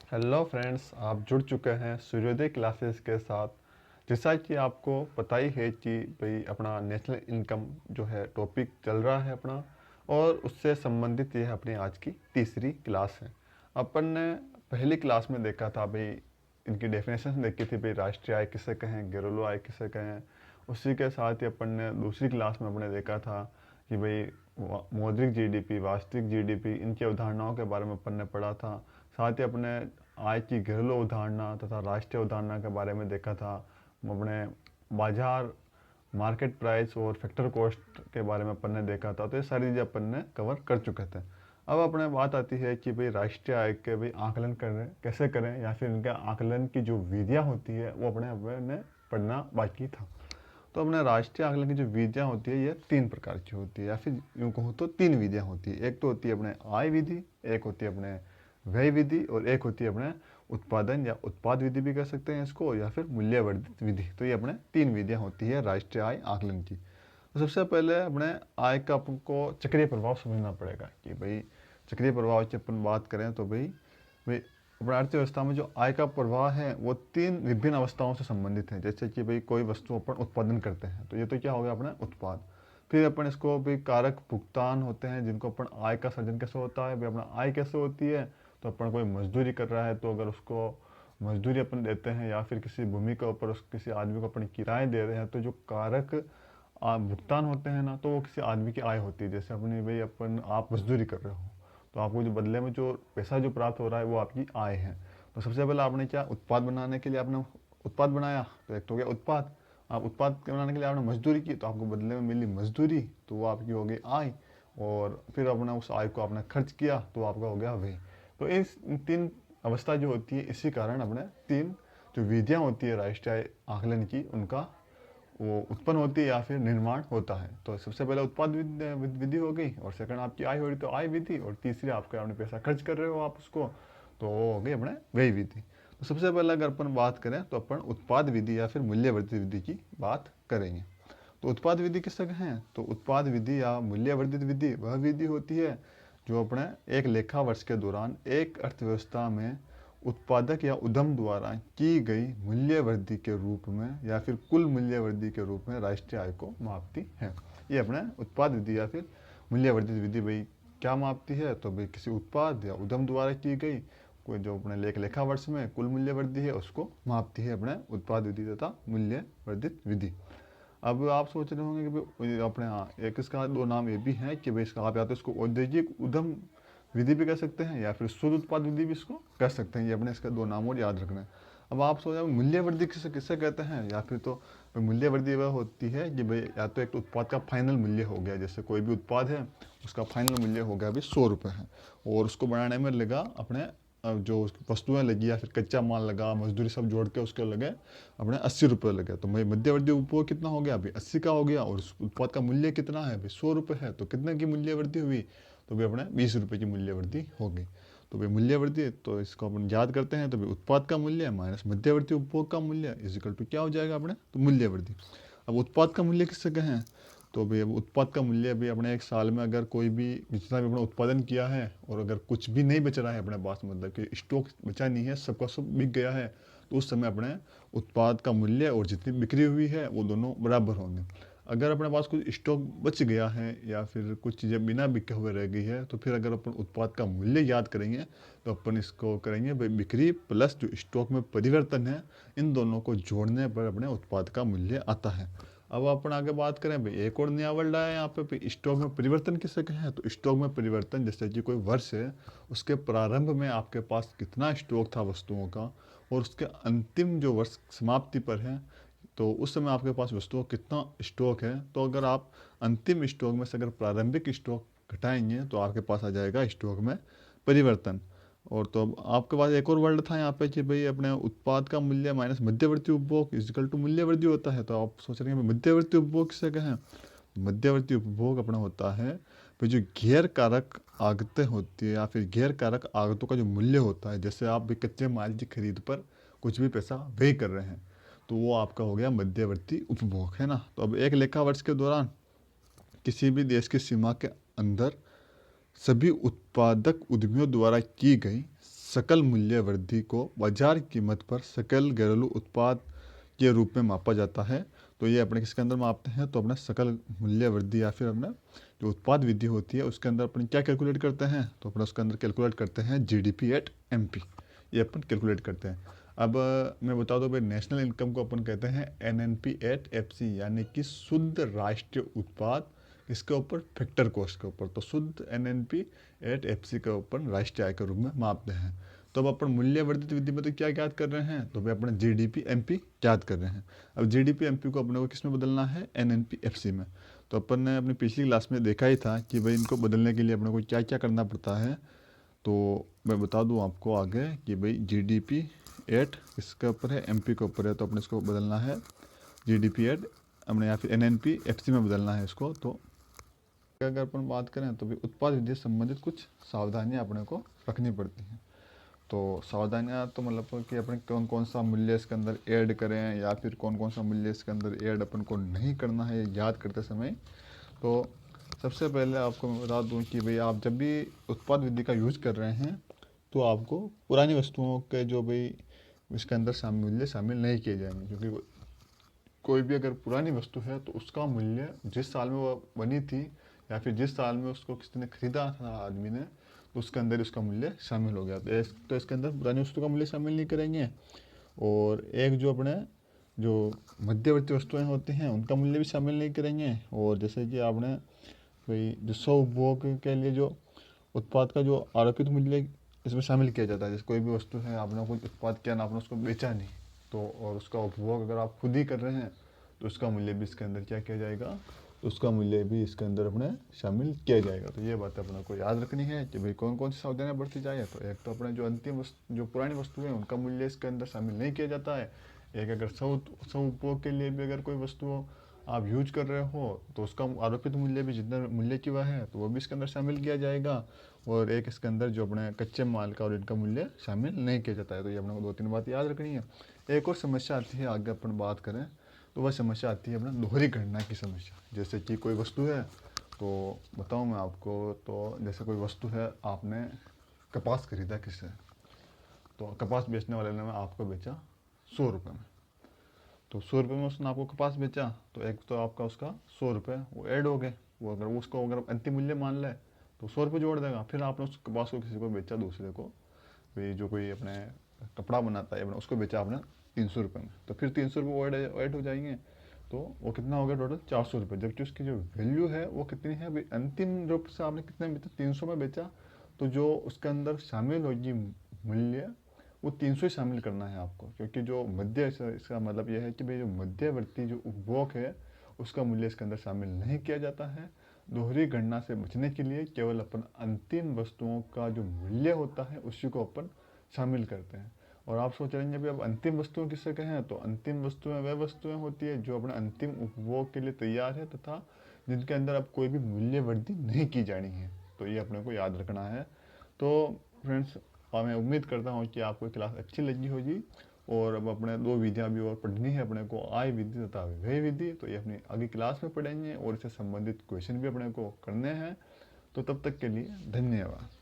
Hello friends, आप जुड़ चुके हैं सूर्योदय क्लासेस के साथ। जैसा कि आपको पता ही है कि भाई अपना नेशनल इनकम जो है टॉपिक चल रहा है अपना, और उससे संबंधित ये अपनी आज की तीसरी क्लास है। अपन ने पहली क्लास में देखा था भाई, इनकी डेफिनेशन देखी थी भाई, राष्ट्रीय आय किसे कहें, घरेलू आय किसे कहें। उसी के साथ ही अपन ने दूसरी क्लास में अपने देखा था कि भाई मौद्रिक जीडीपी, वास्तविक जीडीपी, इनकी अवधारणाओं के बारे में अपन ने पढ़ा था। साथ ही अपने आय की घरेलू अवधारणा तथा राष्ट्रीय अवधारणा के बारे में देखा था। अपने बाजार, मार्केट प्राइस और फैक्टर कॉस्ट के बारे में अपन ने देखा था। तो ये सारी चीज़ें अपन ने कवर कर चुके थे। अब अपने बात आती है कि भाई राष्ट्रीय आय के भाई आकलन करें कैसे करें, या फिर इनके आकलन की जो विधियाँ होती है वो अपने पढ़ना बाकी था। तो अपने राष्ट्रीय आकलन की जो विधियाँ होती है ये तीन प्रकार की होती है, या फिर यूँ कहूँ तो तीन विधियाँ होती है। एक तो होती है अपने आय विधि, एक होती है अपने व्यय विधि, और एक होती है अपने उत्पादन या उत्पाद विधि भी कह सकते हैं इसको, या फिर मूल्यवर्धित विधि। तो ये अपने तीन विधियाँ होती है राष्ट्रीय आय आकलन की। तो सबसे पहले अपने आय का आपको चक्रीय प्रभाव समझना पड़ेगा कि भाई चक्रीय प्रभाव की अपन बात करें तो भाई भाई अपने अर्थव्यवस्था में जो आय का प्रवाह है वो तीन विभिन्न अवस्थाओं से संबंधित है। जैसे कि भाई कोई वस्तु अपन उत्पादन करते हैं तो ये तो क्या हो गया अपना उत्पाद। फिर अपन इसको भी कारक भुगतान होते हैं जिनको अपन आय का सर्जन कैसे होता है, भाई अपना आय कैसे होती है। तो अपन कोई मजदूरी कर रहा है तो अगर उसको मजदूरी अपन देते हैं, या फिर किसी भूमि के ऊपर उस किसी आदमी को अपन किराए दे रहे हैं, तो जो कारक भुगतान होते हैं ना, तो वो किसी आदमी की आय होती है। जैसे अपनी भाई अपन आप मजदूरी कर रहे हो तो आपको जो बदले में जो पैसा जो प्राप्त हो रहा है वो आपकी आय है। तो सबसे पहले आपने क्या उत्पाद बनाने के लिए आपने उत्पाद बनाया, तो एक तो हो गया उत्पाद। आप उत्पाद बनाने के लिए आपने मजदूरी की तो आपको बदले में मिली मजदूरी, तो वो आपकी हो गई आय। और फिर आपने उस आय को आपने खर्च किया तो आपका हो गया व्यय। तो इस तीन अवस्था जो होती है, इसी कारण अपने तीन जो विधियाँ होती है राष्ट्रीय आकलन की, उनका वो उत्पन्न होती है या फिर निर्माण होता है। तो सबसे पहले उत्पाद विधि हो गई, और सेकंड आपकी आय हो रही तो आय विधि, और तीसरी आपका आपने पैसा खर्च कर रहे हो आप उसको, तो वो हो गई अपने व्यय विधि। तो सबसे पहले अगर अपन बात करें तो अपन उत्पाद विधि या फिर मूल्यवर्धित विधि की बात करेंगे। तो उत्पाद विधि किससे कहें, तो उत्पाद विधि या मूल्यवर्धित विधि वह विधि होती है जो अपने एक लेखा वर्ष के दौरान एक अर्थव्यवस्था में उत्पादक या उद्यम द्वारा की गई मूल्य वृद्धि के रूप में या फिर कुल मूल्य वृद्धि के रूप में राष्ट्रीय आय को मापती है। ये अपने उत्पाद विधि या फिर मूल्य वर्धित विधि भाई क्या मापती है, तो भाई किसी उत्पाद या उद्यम द्वारा की गई कोई जो अपने लेखा वर्ष में कुल मूल्य वृद्धि है उसको मापती है अपने उत्पाद विधि तथा मूल्य वर्धित विधि। अब आप सोच रहे होंगे कि भाई अपने, हाँ, एक इसका दो नाम ये भी हैं कि भाई इसका आप या तो इसको औद्योगिक उद्यम विधि भी कह सकते हैं, या फिर शुद्ध उत्पाद विधि भी इसको कह सकते हैं। ये अपने इसका दो नाम और याद रखना है। अब आप सोच रहे मूल्य वृद्धि किसे किसे कहते हैं, या फिर तो मूल्य वृद्धि वह होती है कि भाई या तो एक तो उत्पाद का फाइनल मूल्य हो गया, जैसे कोई भी उत्पाद है उसका फाइनल मूल्य हो गया अभी 100 रुपये है, और उसको बनाने में लगा अपने जो वस्तुएं लगी या फिर कच्चा माल लगा, मजदूरी सब जोड़ के उसके लगे अपने 80 रुपये लगे। तो भाई मध्यवर्ती उपभोग कितना हो गया, अभी 80 का हो गया, और उस उत्पाद का मूल्य कितना है, अभी 100 रुपये है, तो कितने की मूल्य वृद्धि हुई, तो भाई अपने 20 रुपये की मूल्य वृद्धि हो गई। तो भाई मूल्य वृद्धि, तो इसको अपन याद करते हैं, तो भाई उत्पाद का मूल्य माइनस मध्यवर्ती उपभोग का मूल्य इजिकल टू क्या हो जाएगा अपने, तो मूल्य वृद्धि। अब उत्पाद का मूल्य किससे कहें, तो भाई अब उत्पाद का मूल्य भी अपने एक साल में अगर कोई भी जितना भी अपना उत्पादन किया है और अगर कुछ भी नहीं बच रहा है अपने पास, मतलब कि स्टॉक बचा नहीं है, सबका सब बिक गया है, तो उस समय अपने उत्पाद का मूल्य और जितनी बिक्री हुई है वो दोनों बराबर होंगे। अगर अपने पास कुछ स्टॉक बच गया है या फिर कुछ चीज़ें बिना बिके हुए रह गई है, तो फिर अगर अपन उत्पाद का मूल्य याद करेंगे तो अपन इसको करेंगे भाई बिक्री प्लस जो स्टॉक में परिवर्तन है, इन दोनों को जोड़ने पर अपने उत्पाद का मूल्य आता है। अब अपन आगे बात करें भाई, एक और नया वर्ड आया यहाँ पे स्टॉक में परिवर्तन किसे कहें, तो स्टॉक में परिवर्तन जैसे कि कोई वर्ष है, उसके प्रारंभ में आपके पास कितना स्टॉक था वस्तुओं का, और उसके अंतिम जो वर्ष समाप्ति पर है तो उस समय आपके पास वस्तुओं का कितना स्टॉक है। तो अगर आप अंतिम स्टॉक में से अगर प्रारंभिक स्टॉक घटाएंगे तो आपके पास आ जाएगा स्टॉक में परिवर्तन। और तो अब आपके पास एक और वर्ड था यहाँ पे कि भाई अपने उत्पाद का मूल्य माइनस मध्यवर्ती उपभोग इजिकल टू मूल्य वृद्धि होता है। तो आप सोच रहे हैं मध्यवर्ती उपभोग किसे कहें, मध्यवर्ती उपभोग अपना होता है फिर जो गैर कारक आगतें होती है या फिर गैर कारक आगतों का जो मूल्य होता है, जैसे आप भी कच्चे माल की खरीद पर कुछ भी पैसा व्यय कर रहे हैं, तो वो आपका हो गया मध्यवर्ती उपभोग, है ना। तो अब एक लेखा वर्ष के दौरान किसी भी देश की सीमा के अंदर सभी उत्पादक उद्यमियों द्वारा की गई सकल मूल्य वृद्धि को बाजार कीमत पर सकल घरेलू उत्पाद के रूप में मापा जाता है। तो ये अपने किसके अंदर मापते हैं, तो अपने सकल मूल्य वृद्धि या फिर अपना जो उत्पाद वृद्धि होती है उसके अंदर अपन क्या कैलकुलेट करते हैं, तो अपने उसके अंदर कैलकुलेट करते हैं जीडीपी एट एमपी, ये अपन कैलकुलेट करते हैं। अब मैं बता दूं भाई, नेशनल इनकम को अपन कहते हैं एनएनपी एट एफसी, यानी कि शुद्ध राष्ट्रीय उत्पाद इसके ऊपर फैक्टर कॉस्ट के ऊपर। तो शुद्ध एनएनपी एट एफसी के ऊपर राष्ट्रीय आय के रूप में मापते हैं। तो अब अपन मूल्य वर्धित वृद्धि में तो क्या याद कर रहे हैं, तो भाई अपने जीडीपी एमपी याद कर रहे हैं। अब जीडीपी एमपी को अपने को किस में बदलना है, एनएनपी एफसी में। तो अपन ने अपनी पिछली क्लास में देखा ही था कि भाई इनको बदलने के लिए अपने को क्या क्या करना पड़ता है। तो मैं बता दूं आपको आगे कि भाई जीडीपी एट इसके ऊपर है, एमपी के ऊपर है, तो अपने इसको बदलना है जीडीपी एट अपने या फिर एनएनपी एफसी में बदलना है इसको। तो अगर अपन बात करें तो भी उत्पाद वृद्धि से संबंधित कुछ सावधानियां अपने को रखनी पड़ती हैं। तो सावधानियां तो मतलब कि अपने कौन कौन सा मूल्य इसके अंदर ऐड करें या फिर कौन कौन सा मूल्य इसके अंदर ऐड अपन को नहीं करना है याद करते समय। तो सबसे पहले आपको मैं बता दूं कि भाई आप जब भी उत्पाद वृद्धि का यूज कर रहे हैं तो आपको पुरानी वस्तुओं के जो भाई इसके अंदर मूल्य शामिल नहीं किए जाएंगे, क्योंकि कोई भी अगर पुरानी वस्तु है तो उसका मूल्य जिस साल में वो बनी थी या फिर जिस साल में उसको किसी ने खरीदा था आदमी ने, तो उसके अंदर उसका मूल्य शामिल हो गया। तो इसके अंदर पुरानी वस्तु का मूल्य शामिल नहीं करेंगे। और एक जो अपने जो मध्यवर्ती वस्तुएं होती हैं उनका मूल्य भी शामिल नहीं करेंगे। और जैसे कि आपने कोई जो स्व उपभोग के लिए जो उत्पाद का जो आरोपित मूल्य इसमें शामिल किया जाता है, जैसे कोई भी वस्तु है आपने कोई उत्पाद किया ना, आपने उसको बेचा नहीं, तो और उसका उपभोग अगर आप खुद ही कर रहे हैं तो उसका मूल्य भी इसके अंदर क्या किया जाएगा, तो उसका मूल्य भी इसके अंदर अपने शामिल किया जाएगा। तो ये बात अपने को याद रखनी है कि भाई कौन कौन सी सावधानियां बरती जाए। तो एक तो अपने जो अंतिम जो पुरानी वस्तु है उनका मूल्य इसके अंदर शामिल नहीं किया जाता है। एक अगर स्व उपभोग के लिए भी अगर कोई वस्तु आप यूज कर रहे हो तो उसका आरोपित मूल्य भी जितना मूल्य की वह है तो वो भी इसके अंदर शामिल किया जाएगा। और एक इसके अंदर जो अपने कच्चे माल का और इनका मूल्य शामिल नहीं किया जाता है। तो ये अपने को दो तीन बात याद रखनी है। एक और समस्या आती है आगे अपन बात करें तो वह समस्या आती है अपना दोहरी गणना की समस्या। जैसे कि कोई वस्तु है, तो बताऊँ मैं आपको, तो जैसे कोई वस्तु है, आपने कपास खरीदा किससे, तो कपास बेचने वाले ने आपको बेचा 100 रुपये में। तो 100 रुपये में उसने आपको कपास बेचा, तो एक तो आपका उसका 100 रुपये वो ऐड हो गए। वो अगर उसको अगर अंतिम मूल्य मान ले तो 100 रुपये जोड़ देगा। फिर आपने उस कपास को किसी को बेचा, दूसरे को, भाई जो कोई अपने कपड़ा बनाता है अपना, उसको बेचा आपने 300 रुपये में, तो फिर 300 रुपये ऐड हो जाएंगे। तो वो कितना हो गया टोटल 400 रुपये। जबकि उसकी जो वैल्यू है वो कितनी है, भाई अंतिम रूप से आपने कितने में बेचा, 300 में बेचा, तो जो उसके अंदर शामिल होगी मूल्य वो 300 ही शामिल करना है आपको। क्योंकि जो मध्य इसका मतलब यह है कि भाई जो मध्यवर्ती जो उपभोग है उसका मूल्य इसके अंदर शामिल नहीं किया जाता है। दोहरी गणना से बचने के लिए केवल अपन अंतिम वस्तुओं का जो मूल्य होता है उसी को अपन शामिल करते हैं। और आप सोच रहे हैं भाई अब अंतिम वस्तुएं किससे कहें, तो अंतिम वस्तुएं वह वस्तुएं होती है जो अपने अंतिम उपभोग के लिए तैयार है तथा जिनके अंदर अब कोई भी मूल्य वृद्धि नहीं की जानी है। तो ये अपने को याद रखना है। तो फ्रेंड्स, और मैं उम्मीद करता हूँ कि आपको क्लास अच्छी लगी होगी। और अब अपने दो विधियाँ भी और पढ़नी है अपने को, आय विधि तथा व्यय विधि। तो ये अपनी अगली क्लास में पढ़ेंगे और इससे संबंधित क्वेश्चन भी अपने को करने हैं। तो तब तक के लिए धन्यवाद।